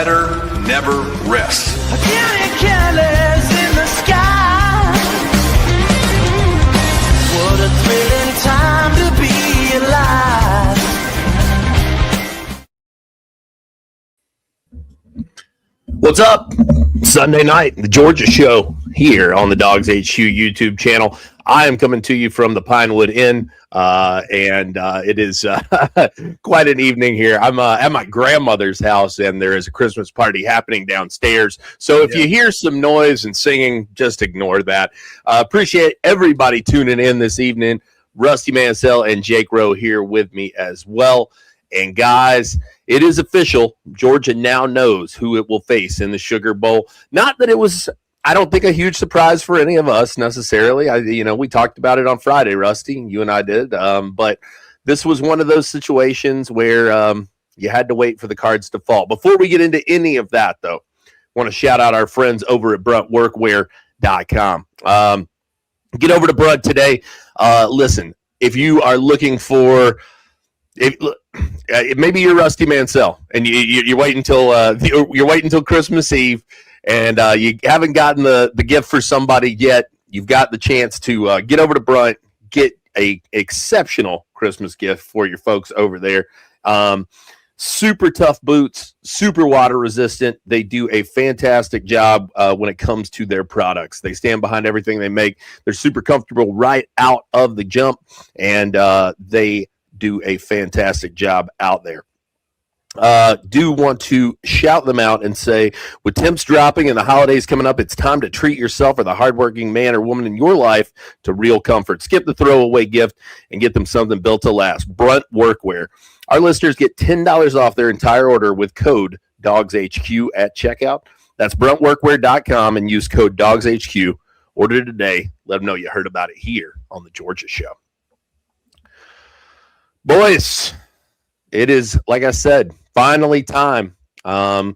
better never rest. Careless in the sky. What a thrilling time to be alive. What's up? Sunday night, the Georgia show here on the Dogs HQ YouTube channel. I am coming to you from the Pinewood Inn, and it is quite an evening here. I'm at my grandmother's house, and there is a Christmas party happening downstairs. So if you hear some noise and singing, just ignore that. Appreciate everybody tuning in this evening. Rusty Mansell and Jake Rowe here with me as well. And guys, it is official. Georgia now knows who it will face in the Sugar Bowl. Not that it was, I don't think, a huge surprise for any of us necessarily. We talked about it on Friday, Rusty. You and I did. But this was one of those situations where you had to wait for the cards to fall. Before we get into any of that, though, I want to shout out our friends over at BruntWorkwear.com. Get over to Brunt today. Listen, if you are looking for maybe you're Rusty Mansell and you wait until you're waiting until Christmas Eve and you haven't gotten the gift for somebody yet. You've got the chance to get over to Brunt, get a exceptional Christmas gift for your folks over there. Super tough boots, super water resistant. They do a fantastic job when it comes to their products. They stand behind everything they make. They're super comfortable right out of the jump, and they do a fantastic job out there. Do want to shout them out and say, with temps dropping and the holidays coming up, it's time to treat yourself or the hardworking man or woman in your life to real comfort. Skip the throwaway gift and get them something built to last. Brunt Workwear. Our listeners get $10 off their entire order with code DOGSHQ at checkout. That's BruntWorkwear.com and use code DOGSHQ. Order today. Let them know you heard about it here on the Georgia Show. Boys, it is, like I said, finally time. I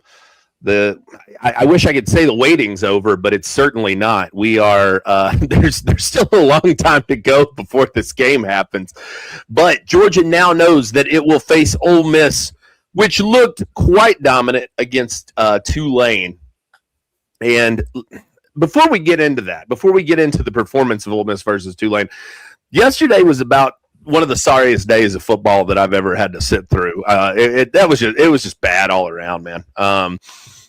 wish I could say the waiting's over, but it's certainly not. We are there's still a long time to go before this game happens. But Georgia now knows that it will face Ole Miss, which looked quite dominant against Tulane. And before we get into that, before we get into the performance of Ole Miss versus Tulane, yesterday was about one of the sorriest days of football that I've ever had to sit through. It was just bad all around, man.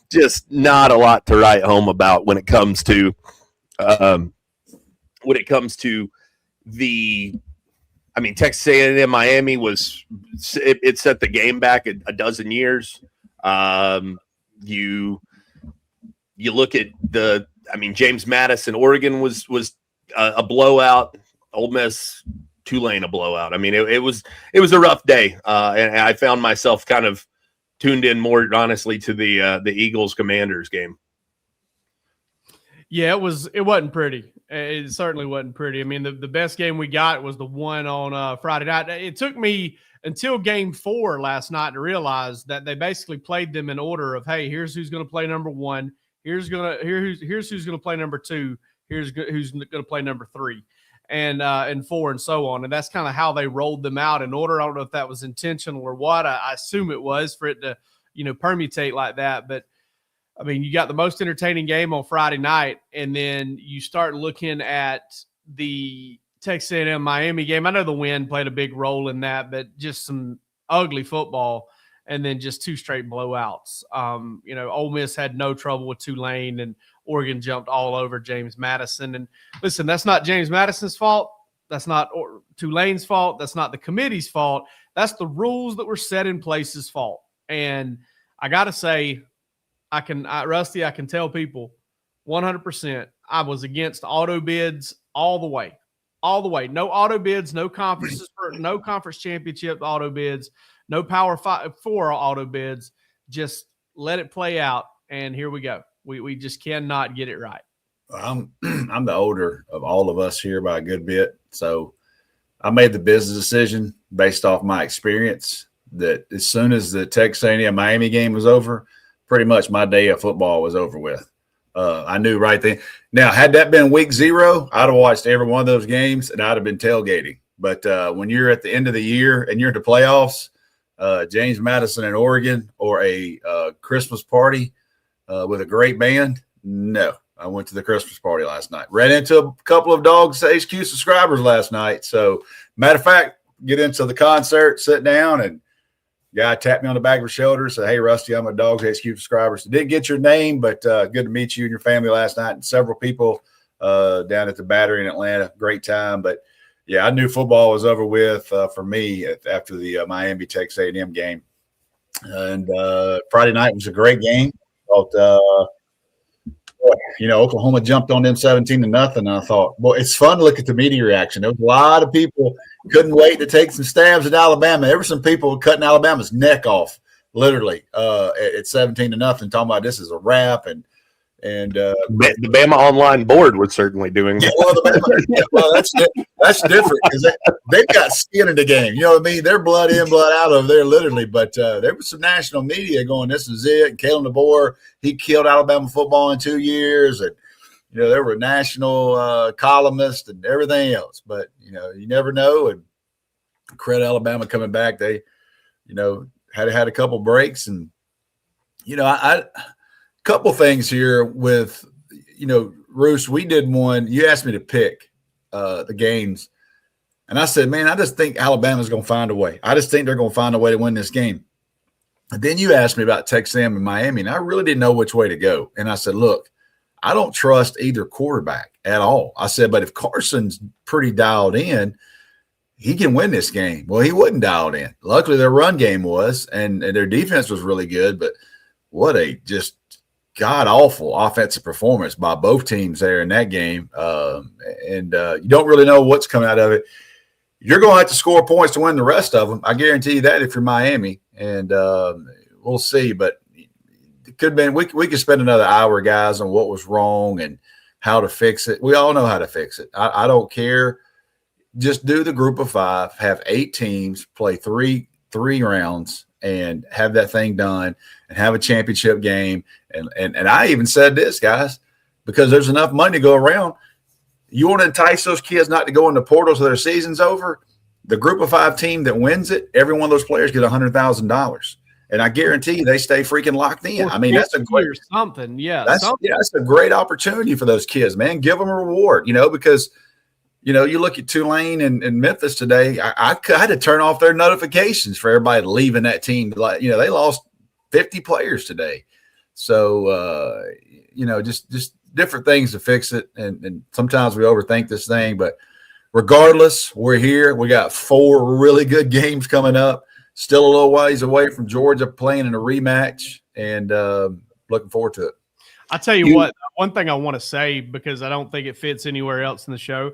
Just not a lot to write home about when it comes to Texas A&M Miami was it set the game back a dozen years. You look at James Madison, Oregon was a blowout. Ole Miss, Tulane, a blowout. It was a rough day, and I found myself kind of tuned in more honestly to the Eagles Commanders game. Yeah, it wasn't pretty. It certainly wasn't pretty. The best game we got was the one on Friday night. It took me until game 4 last night to realize that they basically played them in order of, hey, here's who's going to play number 1, here's who's going to play number 2, here's who's going to play number 3. And 4 and so on. And that's kind of how they rolled them out in order. I don't know if that was intentional or what. I assume it was for it to, permutate like that. But, you got the most entertaining game on Friday night, and then you start looking at the Texas A&M Miami game. I know the wind played a big role in that, but just some ugly football and then just 2 straight blowouts. Ole Miss had no trouble with Tulane, and Oregon jumped all over James Madison. And listen, that's not James Madison's fault. That's not Tulane's fault. That's not the committee's fault. That's the rules that were set in place's fault. And I got to say, Rusty, I can tell people 100% I was against auto bids all the way. All the way. No auto bids, no conferences, no conference championship auto bids, no Power 4 auto bids. Just let it play out, and here we go. We just cannot get it right. I'm the older of all of us here by a good bit, so I made the business decision based off my experience that as soon as the Texas A&M Miami game was over, pretty much my day of football was over with. I knew right then. Now, had that been week 0, I'd have watched every one of those games and I'd have been tailgating. But when you're at the end of the year and you're in the playoffs, James Madison in Oregon or a Christmas party with a great band? No. I went to the Christmas party last night. Ran into a couple of Dogs HQ subscribers last night. So, matter of fact, get into the concert, sit down, and guy tapped me on the back of the shoulder, said, "Hey, Rusty, I'm a Dogs HQ subscriber." So didn't get your name, but good to meet you and your family last night. And several people down at the Battery in Atlanta. Great time. But, yeah, I knew football was over with for me after the Miami Texas A&M game. And Friday night was a great game. Thought, Oklahoma jumped on them 17-0. And I thought, boy, it's fun to look at the media reaction. There was a lot of people couldn't wait to take some stabs at Alabama. There were some people cutting Alabama's neck off, literally, at 17-0, talking about this is a wrap. And the Bama online board was certainly doing that. Well, that's different because they've got skin in the game. You know what I mean? They're blood in, blood out over there, literally. But there was some national media going, "This is it." And Kalen DeBoer, he killed Alabama football in 2 years, and there were national columnists and everything else. But you never know. And credit Alabama coming back. They, had a couple breaks, and I couple things here with, Roos, we did one. You asked me to pick the games, and I said, man, I just think Alabama's going to find a way. I just think they're going to find a way to win this game. And then you asked me about Texas A&M and Miami, and I really didn't know which way to go. And I said, look, I don't trust either quarterback at all. I said, but if Carson's pretty dialed in, he can win this game. Well, he wasn't dialed in. Luckily, their run game was, and their defense was really good, but what a just god-awful offensive performance by both teams there in that game. And you don't really know what's coming out of it. You're going to have to score points to win the rest of them. I guarantee you that if you're Miami. And we'll see. But it could have been we could spend another hour, guys, on what was wrong and how to fix it. We all know how to fix it. I don't care. Just do the group of 5, have 8 teams, play three rounds, and have that thing done and have a championship game. And I even said this, guys, because there's enough money to go around. You want to entice those kids not to go in the portal so their season's over? The group of 5 team that wins it, every one of those players get $100,000. And I guarantee you they stay freaking locked in. I mean, that's a great something. Yeah. That's a great opportunity for those kids, man. Give them a reward, because you look at Tulane and Memphis today. I had to turn off their notifications for everybody leaving that team. They lost 50 players today. So, just different things to fix it. And sometimes we overthink this thing. But regardless, we're here. We got 4 really good games coming up. Still a little ways away from Georgia playing in a rematch. And looking forward to it. I'll tell you what, one thing I want to say, because I don't think it fits anywhere else in the show.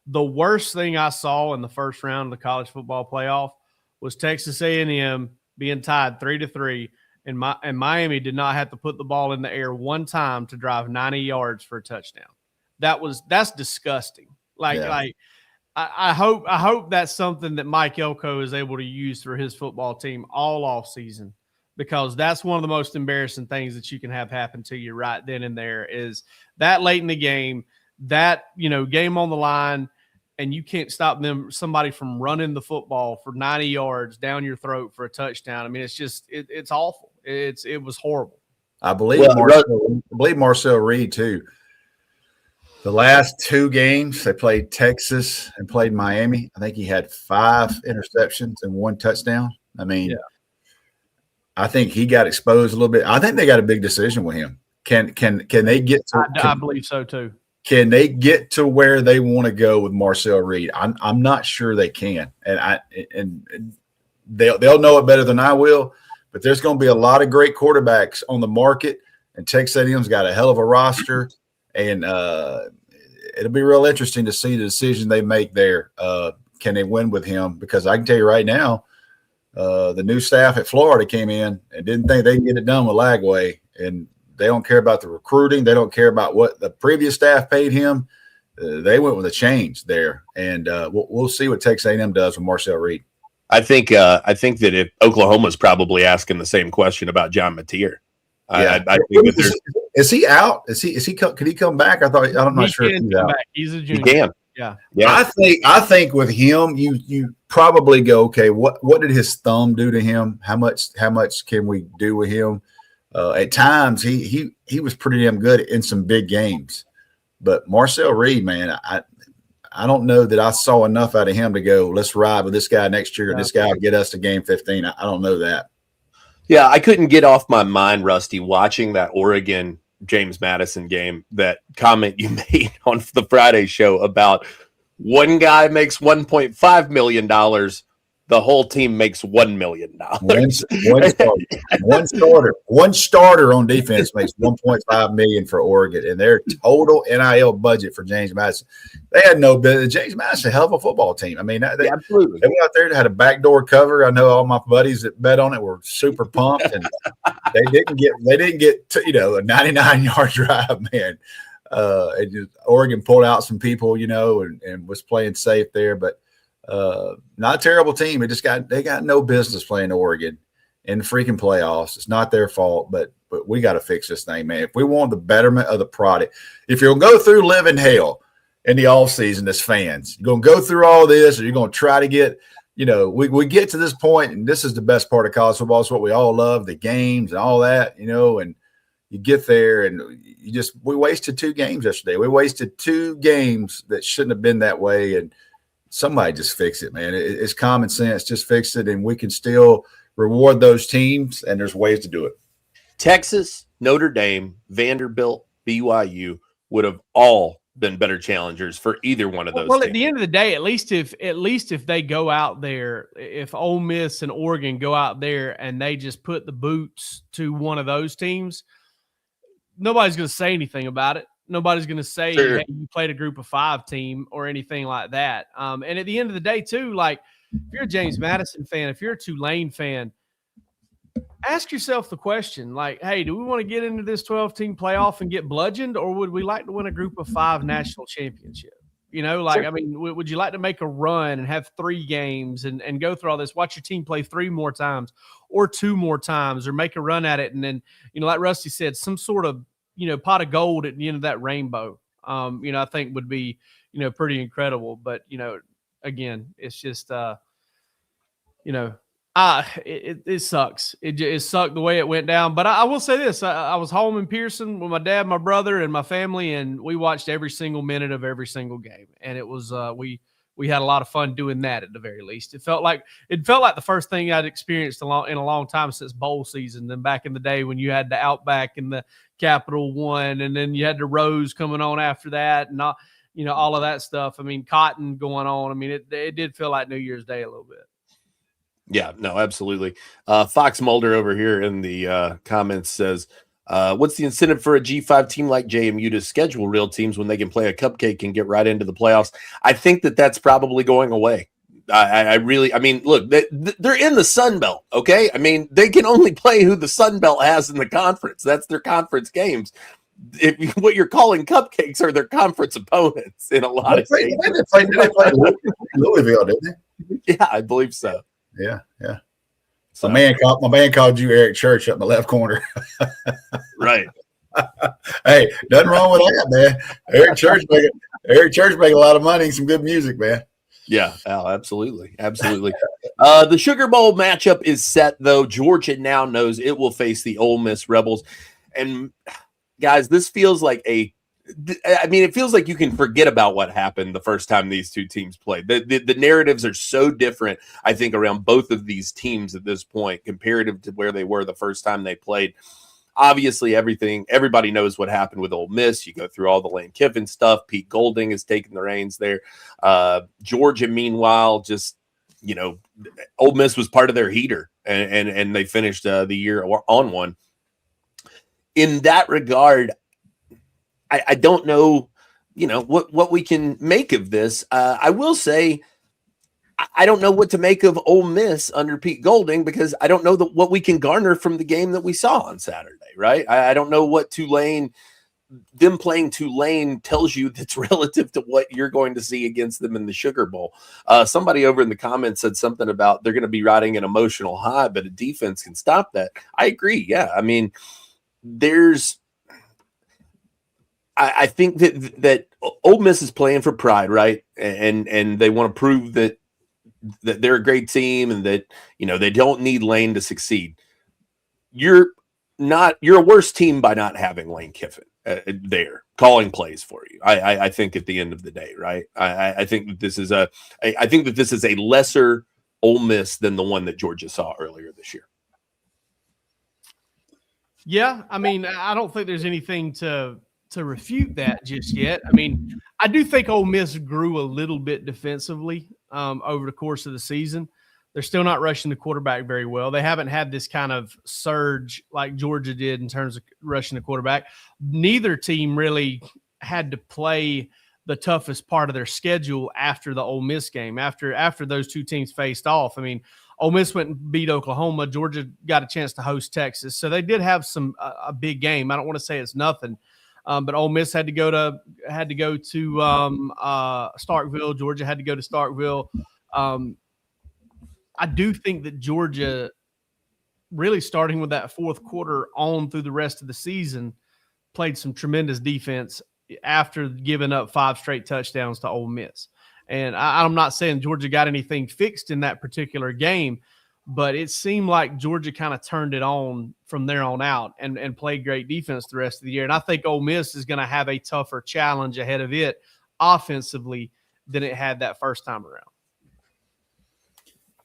The worst thing I saw in the first round of the college football playoff was Texas A&M being tied 3-3, and Miami did not have to put the ball in the air one time to drive 90 yards for a touchdown. That's disgusting. I hope that's something that Mike Elko is able to use for his football team all off season, because that's one of the most embarrassing things that you can have happen to you right then and there, is that late in the game, that, game on the line, and you can't stop somebody from running the football for 90 yards down your throat for a touchdown. I mean, it's just, it's awful. It was horrible. I believe Marcel Reed too. The last 2 games, they played Texas and played Miami. I think he had 5 interceptions and 1 touchdown. I mean, yeah. I think he got exposed a little bit. I think they got a big decision with him. Can they get to? I believe so too. Can they get to where they want to go with Marcel Reed? I'm not sure they can, and they'll know it better than I will. But there's going to be a lot of great quarterbacks on the market, and Texas A&M's got a hell of a roster, and it'll be real interesting to see the decision they make there. Can they win with him? Because I can tell you right now, the new staff at Florida came in and didn't think they could get it done with Lagway, and they don't care about the recruiting. They don't care about what the previous staff paid him. They went with a change there, and we'll see what Texas A&M does with Marcel Reed. I think that if Oklahoma's probably asking the same question about John Mateer. Yeah. I think that is he out? Is he? Could he come back? I'm not sure. He can come back. He's a junior. He can. Yeah. I think with him, you probably go, okay, what did his thumb do to him? How much can we do with him? At times he was pretty damn good in some big games, but Marcel Reed, man, I don't know that I saw enough out of him to go, let's ride with this guy next year. Yeah. This guy will get us to game 15. I don't know that. Yeah, I couldn't get off my mind, Rusty, watching that Oregon James Madison game, that comment you made on the Friday show about one guy makes $1.5 million, the whole team makes $1 million. One starter on defense makes $1.5 million for Oregon, and their total NIL budget for James Madison. They had no business. James Madison, a hell of a football team. I mean, absolutely. They went out there, they had a backdoor cover. I know all my buddies that bet on it were super pumped, and they didn't get a 99-yard drive, man. Oregon pulled out some people, and was playing safe there, but not a terrible team. They got no business playing Oregon in the freaking playoffs. It's not their fault, but we got to fix this thing, man. If we want the betterment of the product, if you're going to go through living hell in the offseason as fans, you're going to go through all this, or you're going to try to get, we get to this point, and this is the best part of college football. It's what we all love, the games and all that, and you get there, and we wasted 2 games yesterday. We wasted 2 games that shouldn't have been that way, and somebody just fix it, man. It's common sense. Just fix it, and we can still reward those teams, and there's ways to do it. Texas, Notre Dame, Vanderbilt, BYU would have all been better challengers for either one of those teams. At the end of the day, at least if they go out there, if Ole Miss and Oregon go out there and they just put the boots to one of those teams, nobody's going to say anything about it. Nobody's going to say, sure, hey, you played a group of 5 team or anything like that. And at the end of the day, too, like, if you're a James Madison fan, if you're a Tulane fan, ask yourself the question, like, hey, do we want to get into this 12-team playoff and get bludgeoned, or would we like to win a group of 5 national championship? Sure. I mean, would you like to make a run and have 3 games and go through all this, watch your team play 3 more times or 2 more times, or make a run at it? And then, like Rusty said, some sort of, pot of gold at the end of that rainbow, I think would be, pretty incredible. But, again, it's just, it sucks. It sucked the way it went down. But I will say this. I was home in Pearson with my dad, my brother, and my family, and we watched every single minute of every single game. And it was, we had a lot of fun doing that at the very least. It felt like the first thing I'd experienced in a long time since bowl season. Then back in the day when you had the Outback and the Capital One, and then you had the Rose coming on after that, and all of that stuff. I mean, Cotton going on. I mean, it did feel like New Year's Day a little bit. Yeah, no, absolutely. Fox Mulder over here in the comments says, what's the incentive for a G5 team like JMU to schedule real teams when they can play a cupcake and get right into the playoffs? I think that's probably going away. I mean, look, they're in the Sun Belt, okay? I mean, they can only play who the Sun Belt has in the conference. That's their conference games. What you're calling cupcakes are their conference opponents in a lot of cases. They played Louisville, didn't they? Yeah, I believe so. Yeah. So my man called you Eric Church up in the left corner. Right. Hey, nothing wrong with that, man. Eric Church making a lot of money, some good music, man. Yeah, absolutely. The Sugar Bowl matchup is set, though. Georgia now knows it will face the Ole Miss Rebels. And, guys, this feels like it feels like you can forget about what happened the first time these two teams played. The narratives are so different, I think, around both of these teams at this point, comparative to where they were the first time they played. Obviously, everybody knows what happened with Ole Miss. You go through all the Lane Kiffin stuff. Pete Golding has taken the reins there. Georgia, meanwhile, just, Ole Miss was part of their heater, and they finished the year on one. In that regard, I don't know, what we can make of this. I will say, I don't know what to make of Ole Miss under Pete Golding, because I don't know what we can garner from the game that we saw on Saturday, right? I don't know what them playing Tulane tells you that's relative to what you're going to see against them in the Sugar Bowl. Somebody over in the comments said something about they're going to be riding an emotional high, but a defense can stop that. I agree. Yeah. I mean, I think that Ole Miss is playing for pride, right? And they want to prove that they're a great team and that, they don't need Lane to succeed. You're a worse team by not having Lane Kiffin there calling plays for you. I think at the end of the day, right? I think that this is a lesser Ole Miss than the one that Georgia saw earlier this year. Yeah, I mean, I don't think there's anything to refute that just yet. I mean, I do think Ole Miss grew a little bit defensively over the course of the season. They're still not rushing the quarterback very well. They haven't had this kind of surge like Georgia did in terms of rushing the quarterback. Neither team really had to play the toughest part of their schedule after the Ole Miss game, after those two teams faced off. I mean, Ole Miss went and beat Oklahoma. Georgia got a chance to host Texas. So they did have a big game. I don't want to say it's nothing. But Ole Miss had to go to Starkville. Georgia had to go to Starkville. I do think that Georgia, really starting with that fourth quarter on through the rest of the season, played some tremendous defense after giving up 5 straight touchdowns to Ole Miss. And I'm not saying Georgia got anything fixed in that particular game, but it seemed like Georgia kind of turned it on from there on out and played great defense the rest of the year. And I think Ole Miss is going to have a tougher challenge ahead of it offensively than it had that first time around.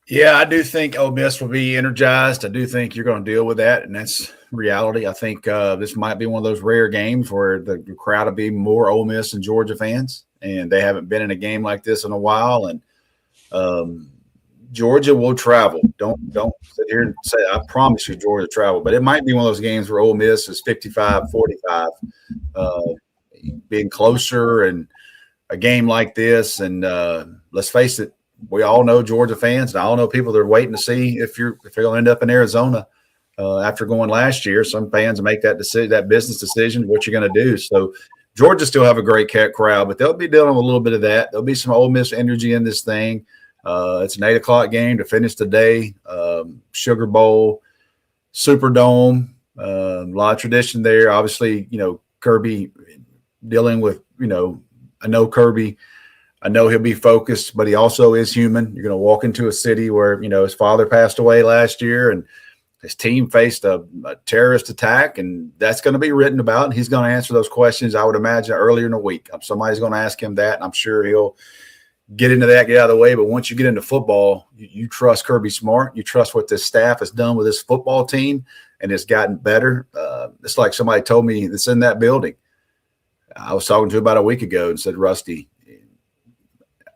Yeah, I do think Ole Miss will be energized. I do think you're going to deal with that, and that's reality. I think this might be one of those rare games where the crowd will be more Ole Miss and Georgia fans, and they haven't been in a game like this in a while. And Georgia will travel. Don't sit here and say, I promise you Georgia travel. But it might be one of those games where Ole Miss is 55-45, being closer and a game like this. And let's face it, we all know Georgia fans, and I all know people that are waiting to see if they're going to end up in Arizona after going last year. Some fans make that decision, that business decision, what you're going to do. So Georgia still have a great crowd, but they'll be dealing with a little bit of that. There'll be some Ole Miss energy in this thing. It's an 8:00 game to finish the day. Sugar Bowl, Superdome, a lot of tradition there. Obviously, Kirby dealing with, I know Kirby. I know he'll be focused, but he also is human. You're going to walk into a city where, his father passed away last year and his team faced a terrorist attack, and that's going to be written about. And he's going to answer those questions, I would imagine, earlier in the week. Somebody's going to ask him that, and I'm sure he'll get into that, get out of the way. But once you get into football, you trust Kirby Smart. You trust what this staff has done with this football team, and it's gotten better. It's like somebody told me that's in that building. I was talking to about a week ago and said, Rusty,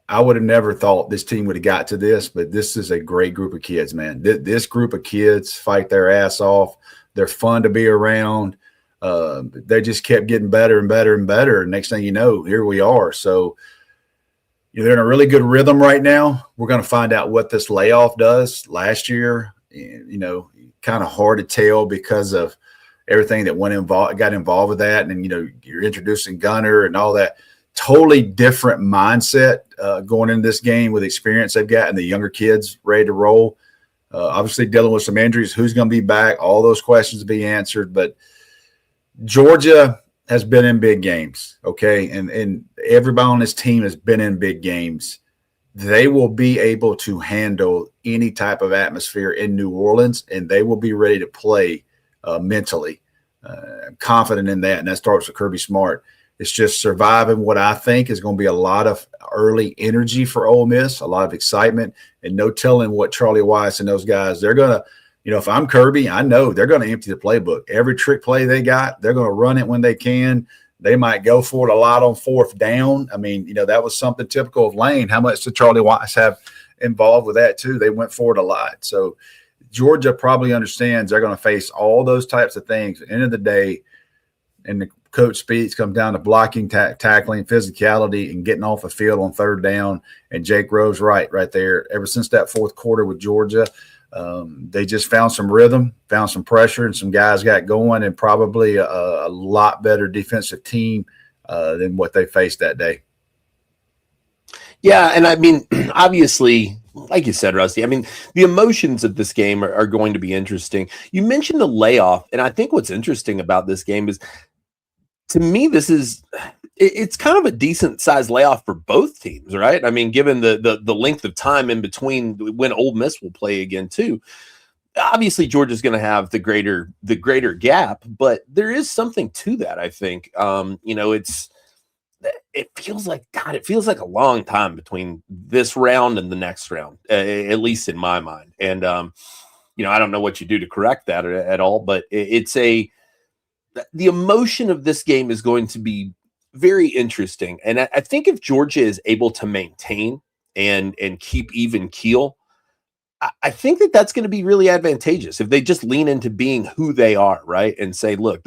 I would have never thought this team would have got to this, but this is a great group of kids, man. This group of kids fight their ass off. They're fun to be around. They just kept getting better and better and better. And next thing you know, here we are. So they're in a really good rhythm right now. We're going to find out what this layoff does. Last year, kind of hard to tell because of everything that got involved with that. And then, you're introducing Gunner and all that. Totally different mindset going into this game with the experience they've got and the younger kids ready to roll. Obviously dealing with some injuries, who's going to be back, all those questions to be answered. But Georgia has been in big games, okay? And everybody on this team has been in big games. They will be able to handle any type of atmosphere in New Orleans, and they will be ready to play mentally. I'm confident in that, and that starts with Kirby Smart. It's just surviving what I think is going to be a lot of early energy for Ole Miss, a lot of excitement, and no telling what Charlie Weiss and those guys, they're going to, if I'm Kirby, I know they're going to empty the playbook. Every trick play they got, they're going to run it when they can. They might go for it a lot on 4th down. I mean, that was something typical of Lane. How much did Charlie Weiss have involved with that too? They went for it a lot. So Georgia probably understands they're going to face all those types of things. At the end of the day, and the coach speaks comes down to blocking, tackling, physicality, and getting off the field on 3rd down. And Jake Rowe's right there. Ever since that 4th quarter with Georgia, they just found some rhythm, found some pressure, and some guys got going, and probably a lot better defensive team than what they faced that day. Yeah, and I mean, obviously, like you said, Rusty, I mean, the emotions of this game are going to be interesting. You mentioned the layoff, and I think what's interesting about this game is to me, it's kind of a decent sized layoff for both teams, right? I mean, given the length of time in between when Ole Miss will play again too. Obviously, Georgia's going to have the greater gap, but there is something to that. I think, it feels like a long time between this round and the next round, at least in my mind. And I don't know what you do to correct that at all, but the emotion of this game is going to be very interesting. And I think if Georgia is able to maintain and keep even keel, I think that's going to be really advantageous if they just lean into being who they are, right? And say, look,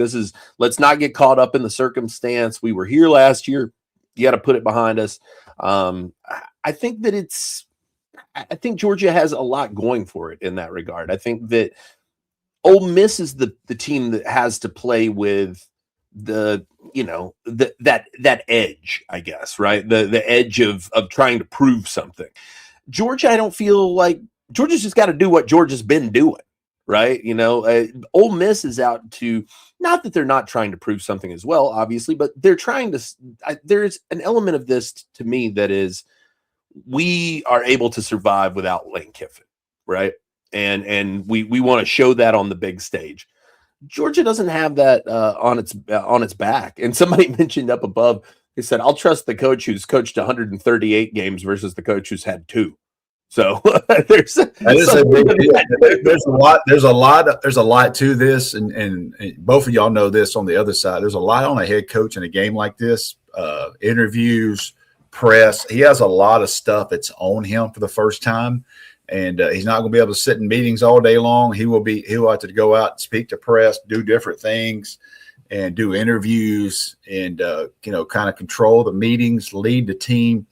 let's not get caught up in the circumstance. We were here last year. You got to put it behind us. I think Georgia has a lot going for it in that regard. I think that Ole Miss is the team that has to play with that edge, I guess, right? The edge of trying to prove something. Georgia, I don't feel like Georgia's just got to do what Georgia's been doing, right? Ole Miss is out to, not that they're not trying to prove something as well, obviously, but they're trying to, there's an element of this to me that is, we are able to survive without Lane Kiffin, right? And we want to show that on the big stage. Georgia doesn't have that on its back. And somebody mentioned up above, they said, I'll trust the coach who's coached 138 games versus the coach who's had 2. So there's a lot to this, and both of y'all know this on the other side. There's a lot on a head coach in a game like this. Interviews, press. He has a lot of stuff that's on him for the first time, and he's not going to be able to sit in meetings all day long. He'll have to go out and speak to press, do different things, and do interviews, and kind of control the meetings, lead the team.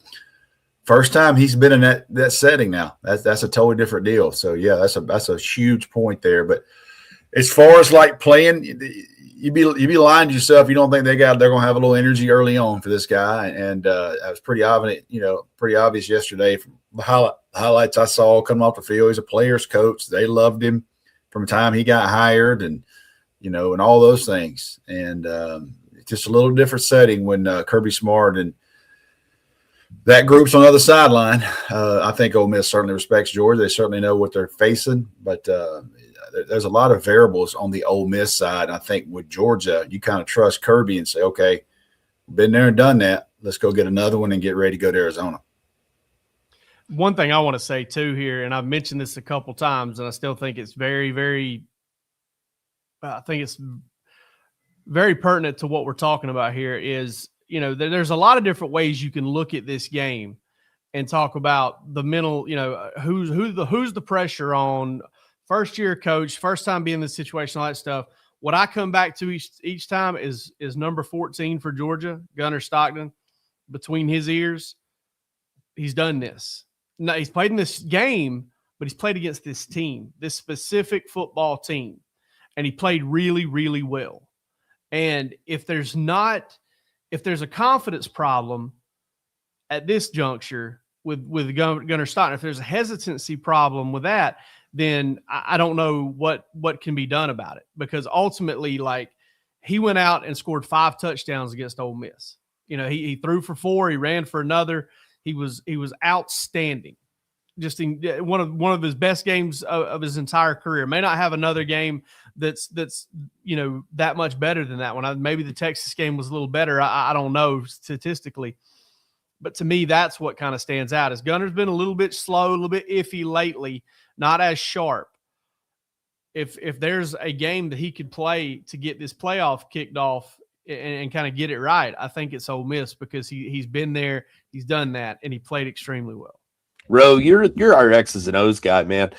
First time he's been in that setting now. That's a totally different deal. So yeah, that's a huge point there. But as far as like playing, you'd be lying to yourself. You don't think they're gonna have a little energy early on for this guy. And that was pretty obvious yesterday from the highlights I saw coming off the field. He's a player's coach. They loved him from the time he got hired, and and all those things. And it's just a little different setting when Kirby Smart and that group's on the other sideline. I think Ole Miss certainly respects Georgia. They certainly know what they're facing, but there's a lot of variables on the Ole Miss side. I think with Georgia, you kind of trust Kirby and say, okay, been there and done that. Let's go get another one and get ready to go to Arizona. One thing I want to say too here, and I've mentioned this a couple times, and I still think it's very, very pertinent to what we're talking about here is, there's a lot of different ways you can look at this game and talk about the mental, who's the pressure on, first year coach, first time being in this situation, all that stuff. What I come back to each time is number 14 for Georgia, Gunnar Stockton. Between his ears, he's done this. No, he's played in this game, but he's played against this team, this specific football team, and he played really, really well. And if there's a confidence problem at this juncture with Gunnar Stockton, if there's a hesitancy problem with that, then I don't know what can be done about it, because ultimately, he went out and scored 5 touchdowns against Ole Miss. He threw for 4, he ran for another. He was outstanding. Just in one of his best games of his entire career. May not have another game that's that much better than that one. Maybe the Texas game was a little better. I don't know statistically, but to me, that's what kind of stands out. Is Gunnar's been a little bit slow, a little bit iffy lately, not as sharp. If there's a game that he could play to get this playoff kicked off and kind of get it right, I think it's Ole Miss, because he's been there, he's done that, and he played extremely well. Rowe, you're our X's and O's guy, man.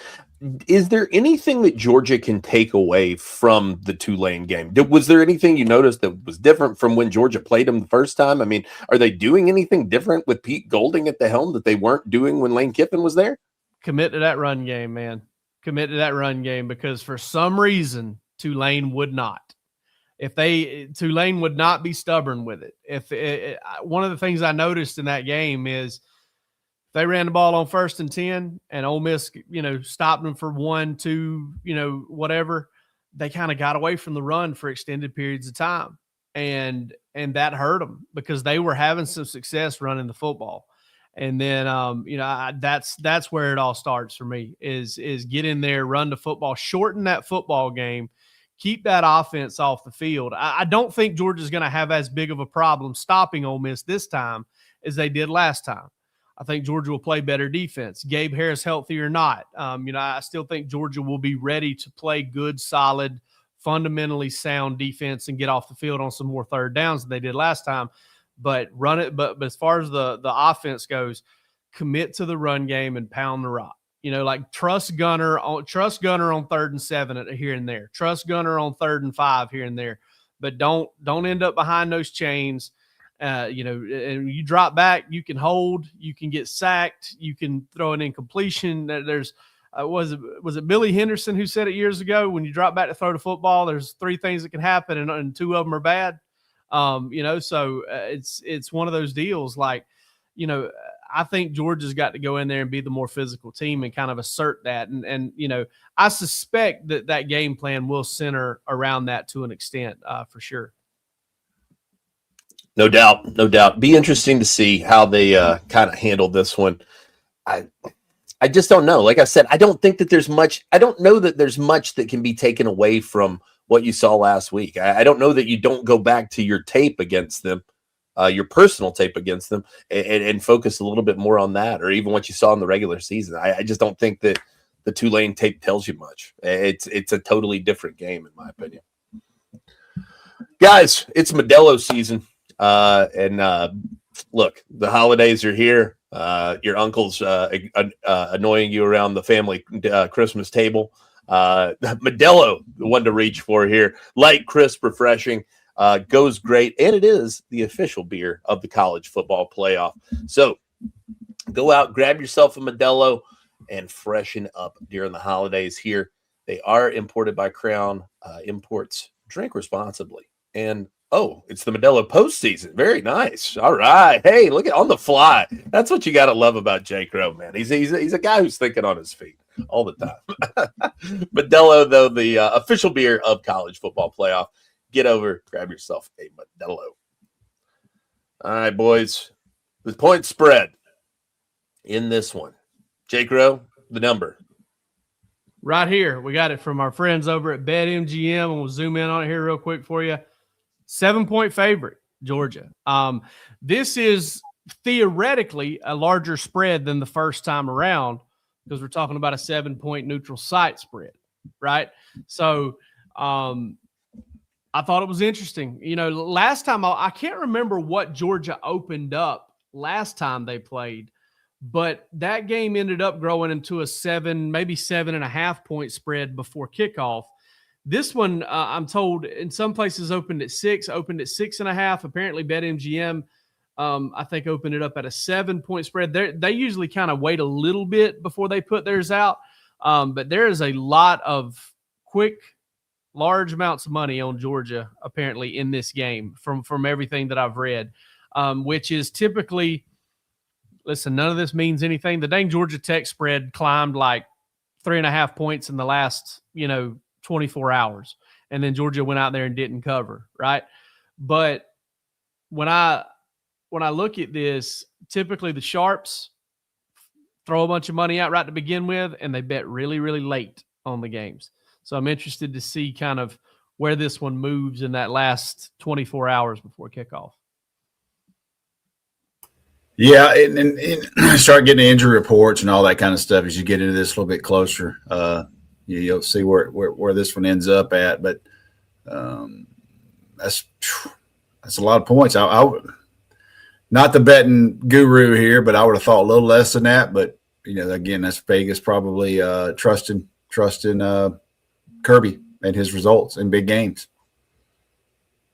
Is there anything that Georgia can take away from the Tulane game? Was there anything you noticed that was different from when Georgia played them the first time? I mean, are they doing anything different with Pete Golding at the helm that they weren't doing when Lane Kiffin was there? Commit to that run game, man. Commit to that run game, because for some reason Tulane would not. Tulane would not be stubborn with it. One of the things I noticed in that game is they ran the ball on 1st and 10 and Ole Miss, stopped them for 1, 2, whatever. They kind of got away from the run for extended periods of time. And and that hurt them because they were having some success running the football. And then, that's where it all starts for me is get in there, run the football, shorten that football game, keep that offense off the field. I don't think Georgia's going to have as big of a problem stopping Ole Miss this time as they did last time. I think Georgia will play better defense. Gabe Harris healthy or not. I still think Georgia will be ready to play good, solid, fundamentally sound defense and get off the field on some more third downs than they did last time. But run it. But as far as the offense goes, commit to the run game and pound the rock. Like trust Gunner on 3rd and 7 here and there. Trust Gunner on 3rd and 5 here and there. But don't end up behind those chains. And you drop back, you can hold, you can get sacked, you can throw an incompletion. There's was it Billy Henderson who said it years ago? When you drop back to throw the football, there's 3 things that can happen, and 2 of them are bad. So it's one of those deals. Like, I think Georgia's got to go in there and be the more physical team and kind of assert that. And I suspect that game plan will center around that to an extent, for sure. No doubt. Be interesting to see how they kind of handle this one. I just don't know. Like I said, I don't think that there's much. I don't know that there's much that can be taken away from what you saw last week. I don't know that you don't go back to your tape against them, your personal tape against them, and focus a little bit more on that, or even what you saw in the regular season. I just don't think that the Tulane tape tells you much. It's a totally different game, in my opinion. Guys, it's Modelo season. Look, the holidays are here. Your uncle's annoying you around the family Christmas table. Modelo, the one to reach for here. Light, crisp, refreshing, goes great, and it is the official beer of the college football playoff. So go out, grab yourself a Modelo, and freshen up during the holidays here. They are imported by Crown Imports. Drink responsibly. And it's the Modelo postseason. Very nice. All right. Hey, look at on the fly. That's what you got to love about Jake Rowe, man. He's a guy who's thinking on his feet all the time. Modelo, though, the official beer of college football playoff. Get over, grab yourself a Modelo. All right, boys. The point spread in this one. Jake Rowe, the number. Right here. We got it from our friends over at BetMGM, and we'll zoom in on it here real quick for you. 7-point favorite, Georgia. This is theoretically a larger spread than the first time around because we're talking about a 7-point neutral site spread, right? So I thought it was interesting. Last time I can't remember what Georgia opened up last time they played, but that game ended up growing into a 7.5 point spread before kickoff. This one, I'm told, in some places opened at 6, opened at 6.5. Apparently, BetMGM, I think, opened it up at a 7-point spread. They usually kind of wait a little bit before they put theirs out, but there is a lot of quick, large amounts of money on Georgia apparently in this game from everything that I've read, which is typically, listen, none of this means anything. The dang Georgia Tech spread climbed like 3.5 points in the last, 24 hours. And then Georgia went out there and didn't cover, right? But when I look at this, typically the sharps throw a bunch of money out right to begin with, and they bet really, really late on the games. So I'm interested to see kind of where this one moves in that last 24 hours before kickoff. Yeah, and start getting injury reports and all that kind of stuff as you get into this a little bit closer. You'll see where this one ends up at, but that's a lot of points. I not the betting guru here, but I would have thought a little less than that. But again, that's Vegas probably trusting Kirby and his results in big games.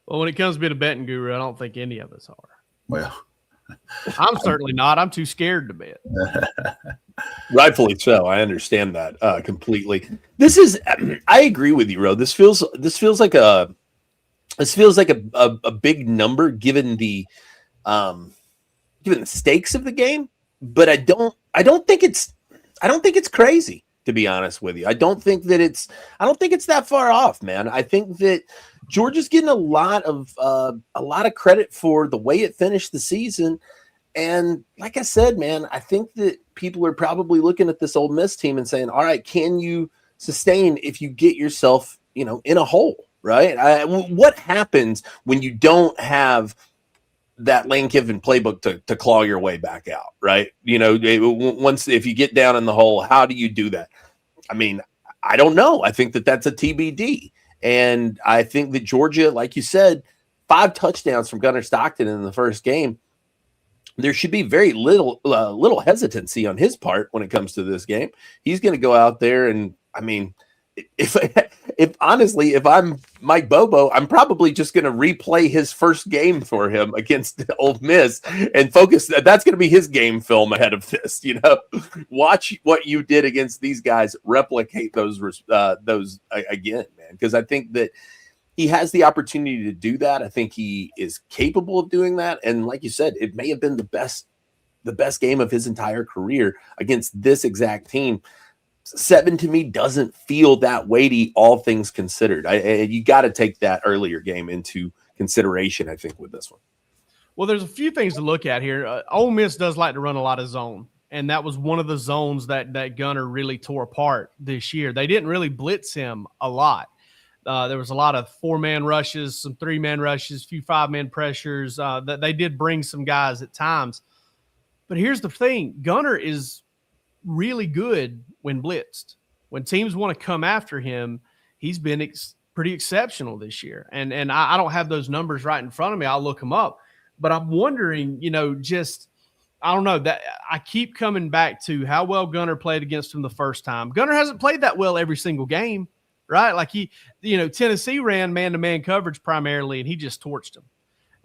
Well, when it comes to being a betting guru, I don't think any of us are. Well, I'm certainly not. I'm too scared to bet. Rightfully so. I understand that completely. I agree with you, Rowe. This feels like a big number given the stakes of the game, but I don't think it's crazy, to be honest with you. I don't think it's that far off, man. I think that Georgia's getting a lot of credit for the way it finished the season. And like I said, man, I think that people are probably looking at this Ole Miss team and saying, all right, can you sustain if you get yourself, in a hole, right? What happens when you don't have that Lane Kiffin playbook to claw your way back out, right? Once, if you get down in the hole, how do you do that? I mean, I don't know. I think that's a TBD. And I think that Georgia, like you said, 5 touchdowns from Gunnar Stockton in the first game. There should be very little hesitancy on his part when it comes to this game. He's going to go out there and, I mean, if honestly, if I'm Mike Bobo, I'm probably just going to replay his first game for him against Ole Miss and focus. That's going to be his game film ahead of this. Watch what you did against these guys, replicate those again, man. Because I think that he has the opportunity to do that. I think he is capable of doing that. And like you said, it may have been the best game of his entire career against this exact team. 7 to me doesn't feel that weighty, all things considered. You got to take that earlier game into consideration, I think, with this one. Well, there's a few things to look at here. Ole Miss does like to run a lot of zone, and that was one of the zones that Gunnar really tore apart this year. They didn't really blitz him a lot. There was a lot of 4-man rushes, some 3-man rushes, a few 5-man pressures. That they did bring some guys at times. But here's the thing. Gunnar is really good when blitzed. When teams want to come after him, he's been pretty exceptional this year. And I don't have those numbers right in front of me. I'll look them up. But I'm wondering, I don't know, that I keep coming back to how well Gunnar played against him the first time. Gunnar hasn't played that well every single game, right? Like Tennessee ran man-to-man coverage primarily, and he just torched them.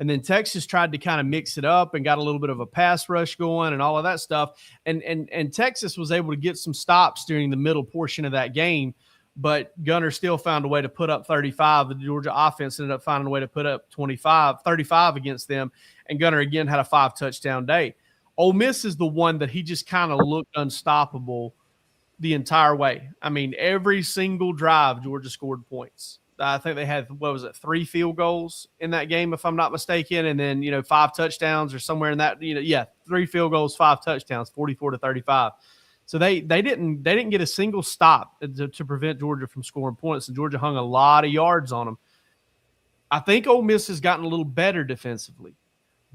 And then Texas tried to kind of mix it up and got a little bit of a pass rush going and all of that stuff. And Texas was able to get some stops during the middle portion of that game, but Gunnar still found a way to put up 35. The Georgia offense ended up finding a way to put up 35 against them, and Gunnar again had a 5-touchdown day. Ole Miss is the one that he just kind of looked unstoppable the entire way. I mean, every single drive, Georgia scored points. I think they had, 3 field goals in that game, if I'm not mistaken. And then, 5 touchdowns or somewhere in that, 3 field goals, 5 touchdowns, 44-35. So they didn't get a single stop to prevent Georgia from scoring points. And Georgia hung a lot of yards on them. I think Ole Miss has gotten a little better defensively,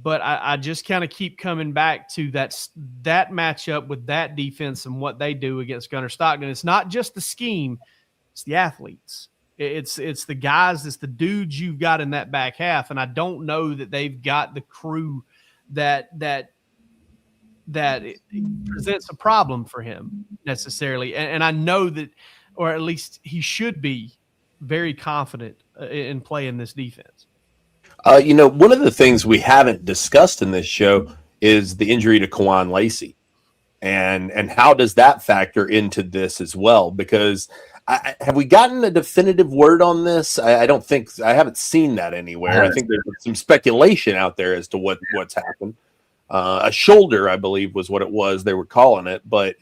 but I just kind of keep coming back to that matchup with that defense and what they do against Gunnar Stockton. It's not just the scheme, it's the athletes. It's the guys, it's the dudes you've got in that back half, and I don't know that they've got the crew that presents a problem for him necessarily. And I know that, or at least he should be very confident in playing this defense. One of the things we haven't discussed in this show is the injury to Kawan Lacey, and how does that factor into this as well? Because have we gotten a definitive word on this? I don't think I haven't seen that anywhere. I think there's some speculation out there as to what's happened. A shoulder, I believe, was what it was. They were calling it, but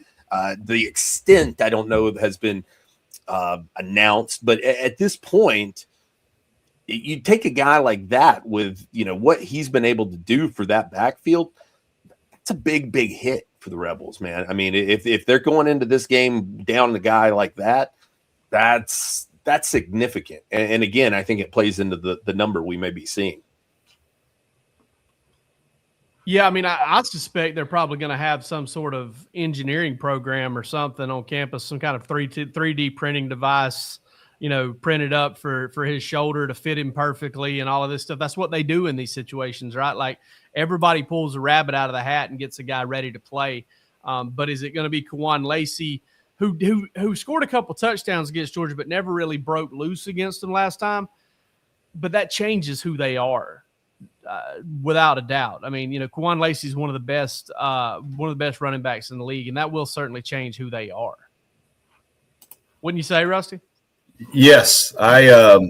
the extent I don't know has been announced. But at this point, you take a guy like that with what he's been able to do for that backfield. That's a big hit for the Rebels, man. I mean, if they're going into this game down a guy like that. That's significant. And again, I think it plays into the number we may be seeing. Yeah, I mean, I suspect they're probably going to have some sort of engineering program or something on campus, some kind of 3D printing device, printed up for his shoulder to fit him perfectly and all of this stuff. That's what they do in these situations, right? Like everybody pulls a rabbit out of the hat and gets a guy ready to play. But is it going to be Kawan Lacey, who scored a couple touchdowns against Georgia, but never really broke loose against them last time? But that changes who they are, without a doubt. I mean, Kawan Lacey is one of the best running backs in the league, and that will certainly change who they are. Wouldn't you say, Rusty? Yes, Lane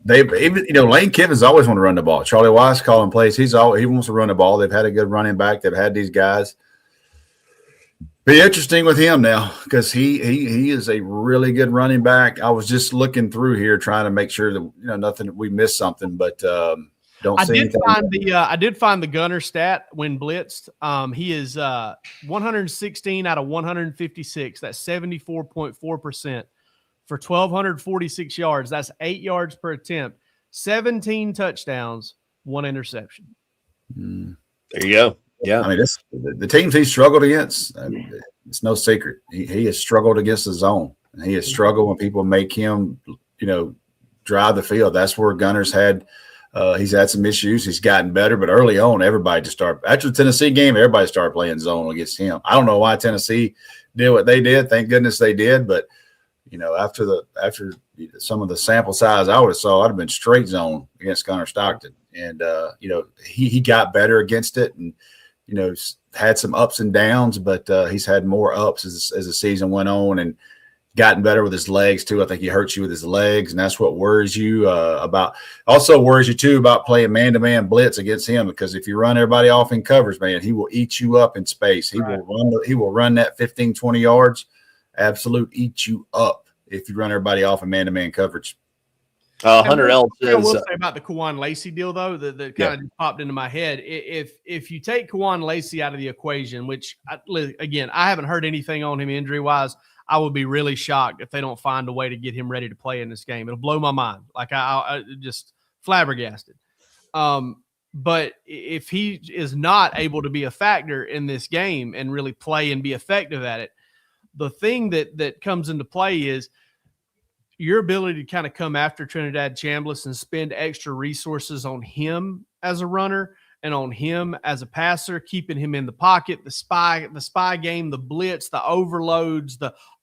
Kiffin's always want to run the ball. Charlie Weiss calling plays. He wants to run the ball. They've had a good running back. They've had these guys. Be interesting with him now because he is a really good running back. I was just looking through here trying to make sure that nothing we missed something, but don't see anything. I did find the gunner stat when blitzed. He is 116 out of 156. That's 74.4% for 1,246 yards. That's 8 yards per attempt, 17 touchdowns, 1 interception. There you go. Yeah, I mean, the teams he struggled against. It's no secret. He has struggled against the zone, and he has struggled when people make him, drive the field. That's where Gunner's had. He's had some issues. He's gotten better, but early on, everybody just started. After the Tennessee game, everybody started playing zone against him. I don't know why Tennessee did what they did. Thank goodness they did. But after some of the sample size I would have saw, I'd have been straight zone against Gunner Stockton, and he got better against it, and had some ups and downs, but he's had more ups as the season went on, and gotten better with his legs too. I think he hurts you with his legs, and that's what worries you about. Also worries you too about playing man-to-man blitz against him, because if you run everybody off in coverage, man, he will eat you up in space. He will run that 15, 20 yards, absolute eat you up if you run everybody off in man-to-man coverage. Hunter L says, I will say about the Kwan Lacey deal, though, that kind of popped into my head. If you take Kwan Lacey out of the equation, which, again, I haven't heard anything on him injury-wise, I would be really shocked if they don't find a way to get him ready to play in this game. It'll blow my mind. Like, I just flabbergasted. But if he is not able to be a factor in this game and really play and be effective at it, the thing that comes into play is your ability to kind of come after Trinidad Chambliss and spend extra resources on him as a runner and on him as a passer, keeping him in the pocket, the spy game, the blitz, the overloads,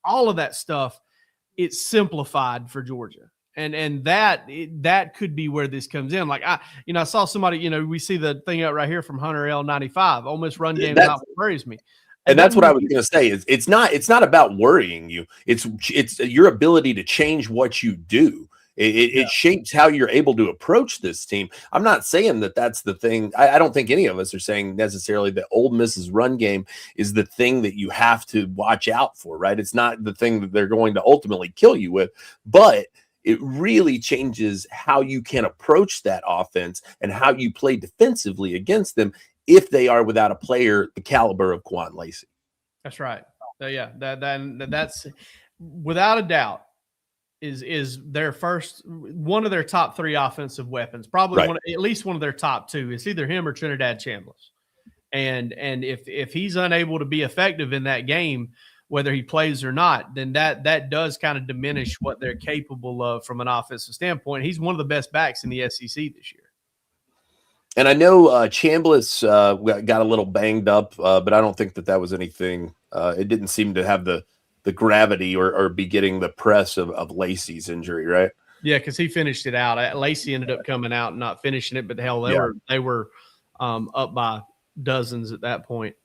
all of that stuff. It's simplified for Georgia. And that could be where this comes in. Like I saw somebody, we see the thing out right here from Hunter L 95. Ole Miss run game not worries me. And that's what I was going to say. It's not about worrying you. It's your ability to change what you do. It shapes how you're able to approach this team. I'm not saying that that's the thing. I don't think any of us are saying necessarily that Ole Miss's run game is the thing that you have to watch out for, right? It's not the thing that they're going to ultimately kill you with, but it really changes how you can approach that offense and how you play defensively against them if they are without a player the caliber of Kwan Lacey. That's right. That's without a doubt is their first one of their top 3 offensive weapons. Probably right. At least one of their top 2. It's either him or Trinidad Chambliss. And if he's unable to be effective in that game, whether he plays or not, then that does kind of diminish what they're capable of from an offensive standpoint. He's one of the best backs in the SEC this year. And I know Chambliss got a little banged up, but I don't think that was anything. It didn't seem to have the gravity or be getting the press of Lacey's injury, right? Yeah, because he finished it out. Lacey ended up coming out and not finishing it, but hell, they were up by dozens at that point.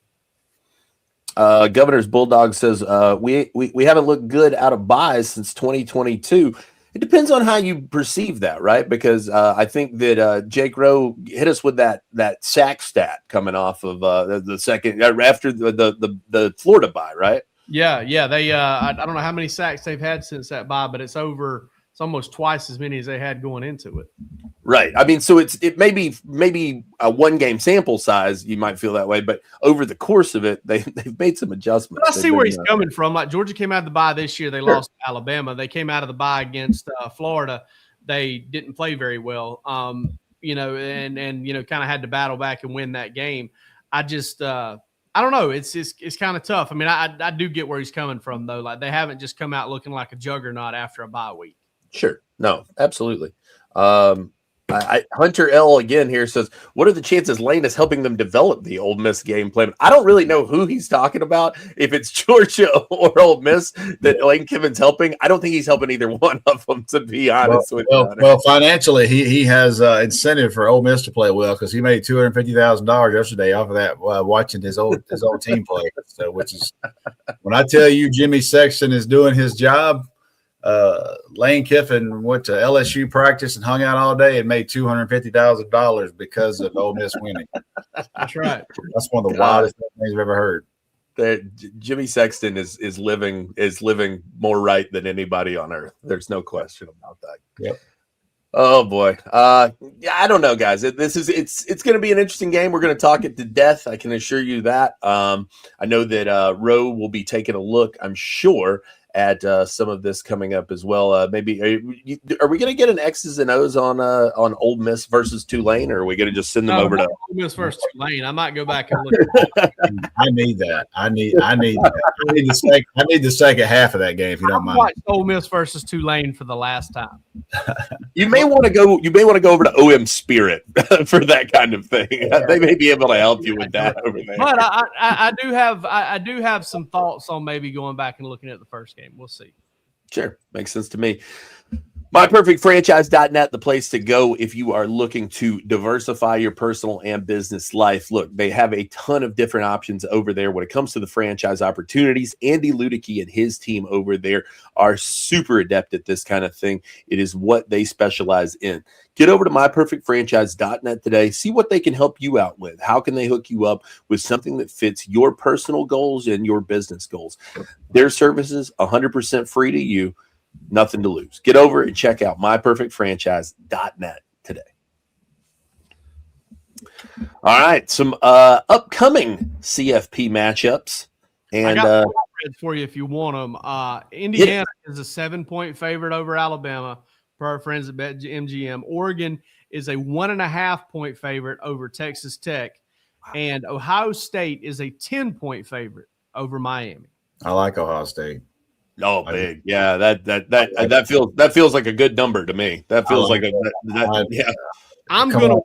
Governor's Bulldog says we haven't looked good out of buys since 2022. It depends on how you perceive that, right? Because I think that Jake Rowe hit us with that sack stat coming off of the second after the Florida bye, right? Yeah. They I don't know how many sacks they've had since that bye, but it's almost twice as many as they had going into it. Right. I mean, so it may be a 1-game sample size. You might feel that way, but over the course of it, they've made some adjustments. But I see where he's coming from. Like Georgia came out of the bye this year. They lost to Alabama. They came out of the bye against Florida. They didn't play very well. And kind of had to battle back and win that game. I just, I don't know. It's kind of tough. I mean, I do get where he's coming from though. Like they haven't just come out looking like a juggernaut after a bye week. Sure. No, absolutely. Hunter L again here says, what are the chances Lane is helping them develop the Ole Miss game plan? I don't really know who he's talking about. If it's Georgia or Ole Miss that Lane Kiffin's helping, I don't think he's helping either one of them, to be honest with you. Well, financially, he has incentive for Ole Miss to play well because he made $250,000 yesterday off of that watching his old team play. So, which is when I tell you Jimmy Sexton is doing his job. Lane Kiffin went to LSU practice and hung out all day and made $250,000 because of Ole Miss winning. That's right. That's one of the wildest things I've ever heard. Jimmy Sexton is living more right than anybody on earth. There's no question about that. Yep. Oh boy. Yeah, I don't know, guys. It's going to be an interesting game. We're going to talk it to death. I can assure you that. I know that Rowe will be taking a look, I'm sure, at some of this coming up as well. Maybe are we going to get an X's and O's on Ole Miss versus Tulane, or are we going to just send them over to Ole Miss versus Tulane? I might go back and look. I need that. I need the second half of that game, if you don't mind. Watched Ole Miss versus Tulane for the last time. You may want to go. You may want to go over to OM Spirit for that kind of thing. They may be able to help you with that over there. But I do have some thoughts on maybe going back and looking at the first game. We'll see. Sure. Makes sense to me. MyPerfectFranchise.net, the place to go if you are looking to diversify your personal and business life. Look, they have a ton of different options over there when it comes to the franchise opportunities. Andy Ludicky and his team over there are super adept at this kind of thing. It is what they specialize in. Get over to MyPerfectFranchise.net today. See what they can help you out with. How can they hook you up with something that fits your personal goals and your business goals? Their services, 100% free to you. Nothing to lose. Get over and check out MyPerfectFranchise.net today. All right, some upcoming CFP matchups. And I got for you if you want them. Indiana is a 7-point favorite over Alabama, per our friends at BetMGM. Oregon is a 1.5-point favorite over Texas Tech, and Ohio State is a 10-point favorite over Miami. I like Ohio State. Oh, big. Yeah, that feels like a good number to me. That feels like yeah. I'm gonna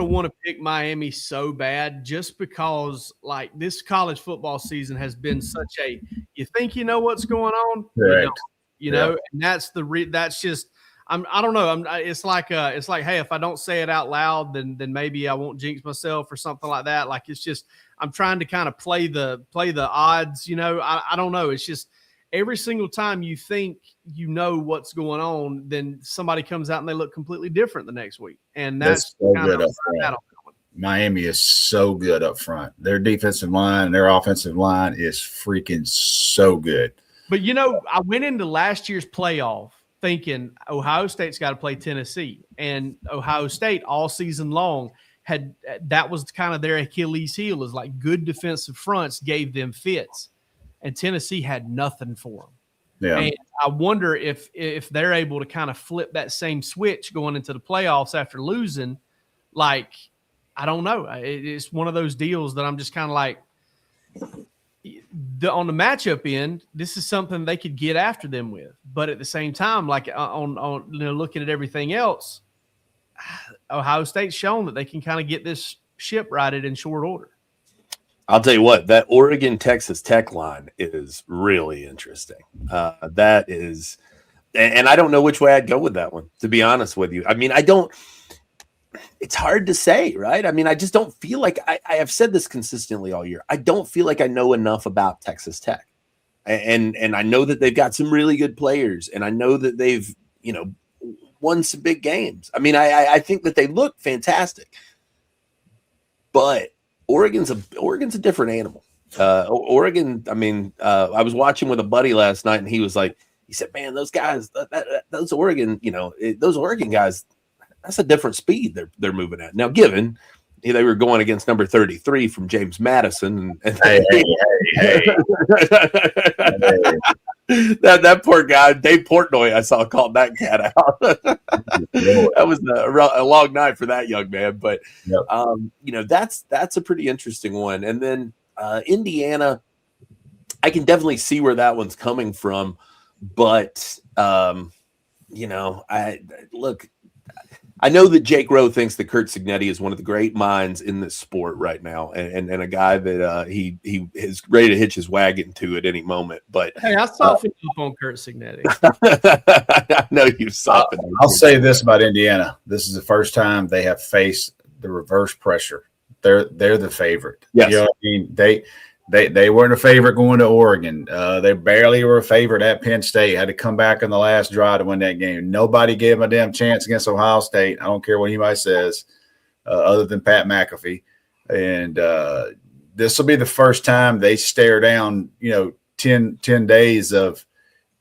want to pick Miami so bad just because like this college football season has been such a you think you know what's going on, you know, and that's just I don't know. It's like hey, if I don't say it out loud, then maybe I won't jinx myself or something like that. Like it's just I'm trying to kind of play the odds, you know. I don't know. It's just every single time you think you know what's going on, then somebody comes out and they look completely different the next week. And that's so good up front. Miami is so good up front. Their defensive line, their offensive line is freaking so good. But you know, I went into last year's playoff thinking Ohio State's got to play Tennessee, and Ohio State all season long that was kind of their Achilles heel, is like good defensive fronts gave them fits, and Tennessee had nothing for them. Yeah. And I wonder if they're able to kind of flip that same switch going into the playoffs after losing. Like, I don't know. It's one of those deals that I'm just kind of like, on the matchup end, this is something they could get after them with. But at the same time, like on looking at everything else, Ohio State's shown that they can kind of get this ship righted in short order. I'll tell you what, that Oregon-Texas Tech line is really interesting. That is, and I don't know which way I'd go with that one, to be honest with you. I mean, it's hard to say, right? I mean, I just don't feel like I have said this consistently all year. I don't feel like I know enough about Texas Tech. And I know that they've got some really good players, and I know that they've, won some big games. I mean, I think that they look fantastic, but Oregon's a different animal. Oregon, I mean, I was watching with a buddy last night, and he said, man, those guys, those Oregon, those Oregon guys, that's a different speed they're moving at. Now, given they were going against number 33 from James Madison, and hey. That poor guy, Dave Portnoy, I saw called that cat out. That was a long night for that young man, but yep. That's a pretty interesting one. And then Indiana, I can definitely see where that one's coming from, but I know that Jake Rowe thinks that Kurt Cignetti is one of the great minds in this sport right now, and a guy that he is ready to hitch his wagon to at any moment. But hey, I softened up on Kurt Cignetti. I know you softened. I'll say this about Indiana: this is the first time they have faced the reverse pressure. They're the favorite. Yes. You know what I mean? They weren't a favorite going to Oregon. They barely were a favorite at Penn State. Had to come back in the last drive to win that game. Nobody gave them a damn chance against Ohio State. I don't care what anybody says, other than Pat McAfee. And this will be the first time they stare down, 10 days of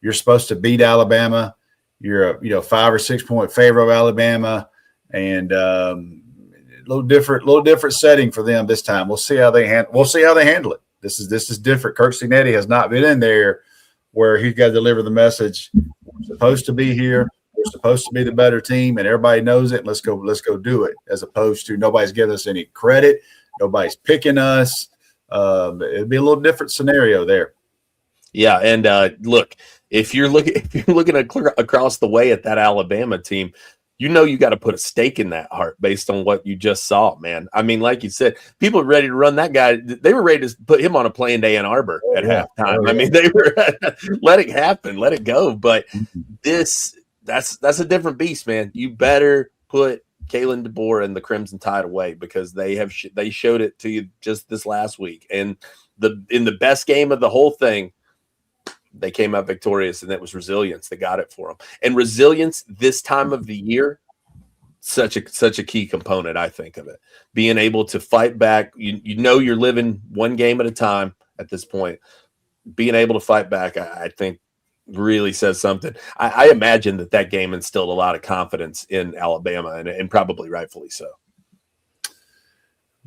you're supposed to beat Alabama. You're a 5 or 6 point favor of Alabama, and a little different setting for them this time. We'll see how they handle it. This is different. Kirk Cignetti has not been in there where he's got to deliver the message. We're supposed to be here. We're supposed to be the better team, and everybody knows it. Let's go do it. As opposed to nobody's giving us any credit. Nobody's picking us. It'd be a little different scenario there. Yeah, and look, if you're looking across the way at that Alabama team, you got to put a stake in that heart based on what you just saw, man. I mean, like you said, people are ready to run that guy. They were ready to put him on a plane to Ann Arbor at halftime. I mean, they were let it happen, let it go. But that's a different beast, man. You better put Kalen DeBoer and the Crimson Tide away, because they showed it to you just this last week. And in the best game of the whole thing, they came out victorious, and that was resilience that got it for them. And resilience this time of the year, such a key component, I think, of it. Being able to fight back. You're living one game at a time at this point. Being able to fight back, I think, really says something. I imagine that game instilled a lot of confidence in Alabama, and probably rightfully so.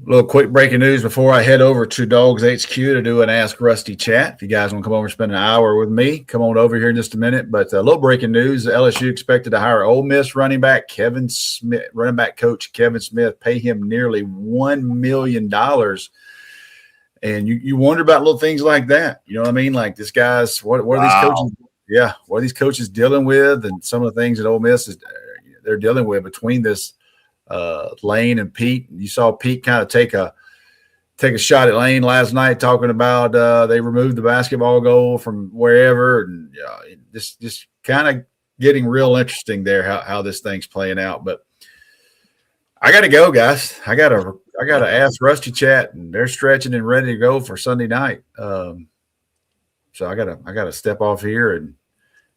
A little quick breaking news before I head over to Dogs HQ to do an Ask Rusty chat. If you guys want to come over and spend an hour with me, come on over here in just a minute. But a little breaking news: LSU expected to hire Ole Miss running back coach Kevin Smith, pay him nearly $1 million. And you wonder about little things like that. You know what I mean? Like, this guy's what are these coaches? Yeah, what are these coaches dealing with, and some of the things that Ole Miss they're dealing with between this. Lane and Pete. You saw Pete kind of take a shot at Lane last night, talking about they removed the basketball goal from wherever, and just kind of getting real interesting there how this thing's playing out. But I got to go, guys. I got to Ask Rusty chat, and they're stretching and ready to go for Sunday night. So I gotta step off here, and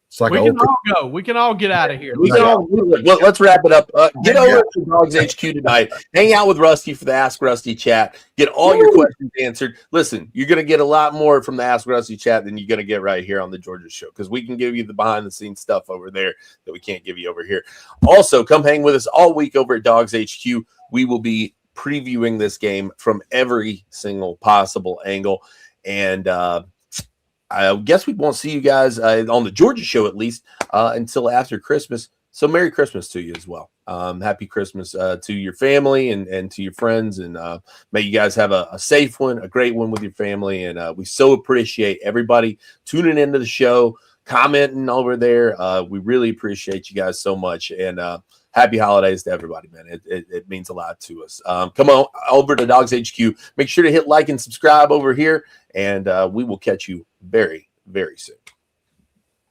it's like we can all go. We can all get out of here. Let's wrap it up. Get over to Dogs HQ tonight. Hang out with Rusty for the Ask Rusty chat. Get all your questions answered. Listen, you're going to get a lot more from the Ask Rusty chat than you're going to get right here on the Georgia Show, because we can give you the behind-the-scenes stuff over there that we can't give you over here. Also, come hang with us all week over at Dogs HQ. We will be previewing this game from every single possible angle. And I guess we won't see you guys on the Georgia Show, at least, until after Christmas. So Merry Christmas to you as well. Happy Christmas to your family and to your friends. And may you guys have a safe one, a great one with your family. And we so appreciate everybody tuning into the show, commenting over there. We really appreciate you guys so much. And happy holidays to everybody, man. It means a lot to us. Come on over to Dogs HQ. Make sure to hit like and subscribe over here. And we will catch you very, very soon.